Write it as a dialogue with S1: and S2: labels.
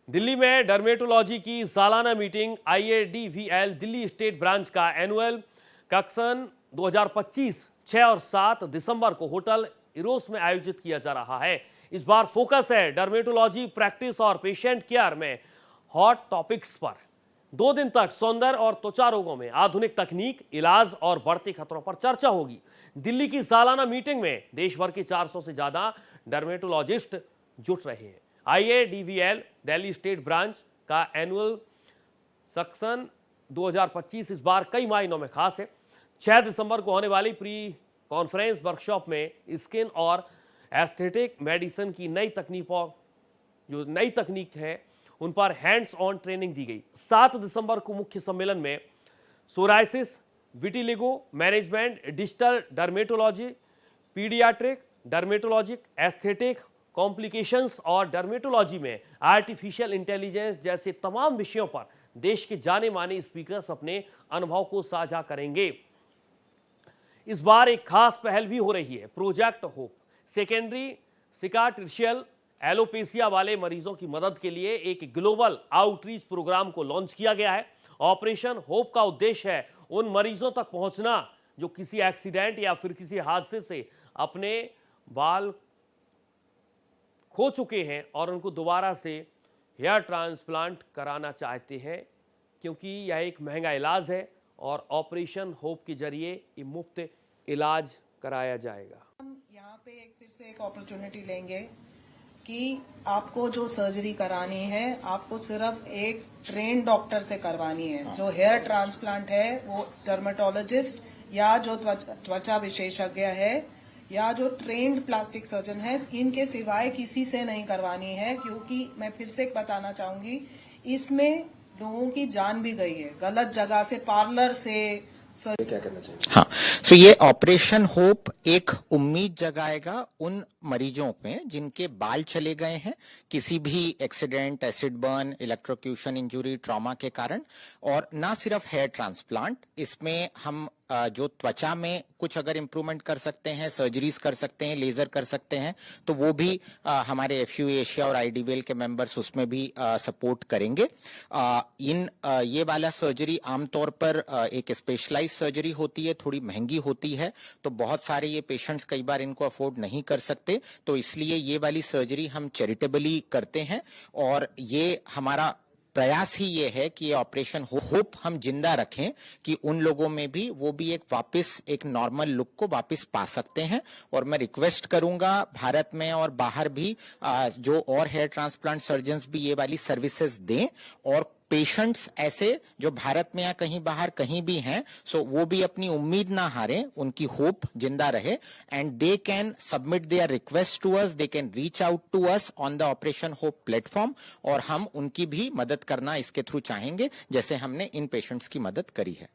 S1: दिल्ली में डर्मेटोलॉजी की सालाना मीटिंग आईएडीवीएल दिल्ली स्टेट ब्रांच का एनुअल कक्सन 2025 6 और 7 दिसंबर को होटल इरोस में आयोजित किया जा रहा है। इस बार फोकस है डर्मेटोलॉजी प्रैक्टिस और पेशेंट केयर में हॉट टॉपिक्स पर। 2 दिन तक सौंदर्य और त्वचा रोगों में आधुनिक तकनीक, इलाज और बढ़ते खतरों पर चर्चा होगी। दिल्ली की सालाना मीटिंग में देश भर के 400 से ज्यादा डर्मेटोलॉजिस्ट जुट रहे हैं। आईएडीवीएल दिल्ली स्टेट ब्रांच का एनुअल सक्सन 2025 इस बार कई मायनों में खास है। 6 दिसंबर को होने वाली प्री कॉन्फ्रेंस वर्कशॉप में स्किन और एस्थेटिक मेडिसिन की नई तकनीक है उन पर हैंड्स ऑन ट्रेनिंग दी गई। 7 दिसंबर को मुख्य सम्मेलन में psoriasis, vitiligo management, digital dermatology, paediatric dermatologic, aesthetic complications और डर्मेटोलॉजी में आर्टिफिशियल इंटेलिजेंस जैसे तमाम विषयों पर देश के जाने माने स्पीकर्स अपने अनुभव को साझा करेंगे। इस बार एक खास पहल भी हो रही है। प्रोजेक्ट होप सेकेंडरी सिकाट्रिशियल एलोपेसिया वाले मरीजों की मदद के लिए एक ग्लोबल आउटरीच प्रोग्राम को लॉन्च किया गया है। ऑपरेशन होप का उद्देश्य है उन मरीजों तक पहुंचना जो किसी एक्सीडेंट या फिर किसी हादसे से अपने बाल खो चुके हैं और उनको दोबारा से हेयर ट्रांसप्लांट कराना चाहते हैं, क्योंकि यह एक महंगा इलाज है और ऑपरेशन होप के जरिए ये मुफ्त इलाज कराया जाएगा।
S2: हम यहाँ पे फिर से एक अपॉर्चुनिटी लेंगे कि आपको जो सर्जरी करानी है आपको सिर्फ एक ट्रेन डॉक्टर से करवानी है। जो हेयर ट्रांसप्लांट है वो डर्मेटोलॉजिस्ट या जो त्वचा विशेषज्ञ है या जो ट्रेन्ड प्लास्टिक सर्जन है, इनके सिवाय किसी से नहीं करवानी है। क्योंकि मैं फिर से बताना चाहूंगी, इसमें लोगों की जान भी गई है। गलत जगह से, पार्लर से क्या करना चाहिए?
S3: हाँ, तो ये ऑपरेशन होप एक उम्मीद जगाएगा उन मरीजों में जिनके बाल चले गए हैं किसी भी accident, acid burn, electrocution injury, trauma के कारण। और ना सिर्फ हेयर ट्रांसप्लांट, इसमें हम जो त्वचा में कुछ अगर इंप्रूवमेंट कर सकते हैं, सर्जरीज कर सकते हैं, लेजर कर सकते हैं, तो वो भी हमारे एफयू एशिया और आईडीवीएल के मेंबर्स उसमें भी सपोर्ट करेंगे। ये वाला सर्जरी आमतौर पर एक स्पेशलाइज सर्जरी होती है, थोड़ी महंगी होती है, तो बहुत सारे ये पेशेंट्स कई बार इनको अफोर्ड नहीं कर सकते, तो इसलिए ये वाली सर्जरी हम चैरिटेबली करते हैं। और ये हमारा प्रयास ही ये है कि ऑपरेशन होप हम जिंदा रखें कि उन लोगों में भी वो भी एक नॉर्मल लुक को वापस पा सकते हैं। और मैं रिक्वेस्ट करूंगा भारत में और बाहर भी जो और हेयर ट्रांसप्लांट सर्जन्स भी ये वाली सर्विसेज दें, और पेशेंट्स ऐसे जो भारत में या कहीं बाहर कहीं भी हैं, सो वो भी अपनी उम्मीद ना हारें, उनकी होप जिंदा रहे, and they can submit their request to us, they can reach out to us on the operation hope platform, और हम उनकी भी मदद करना इसके थ्रू चाहेंगे, जैसे हमने इन पेशेंट्स की मदद करी है।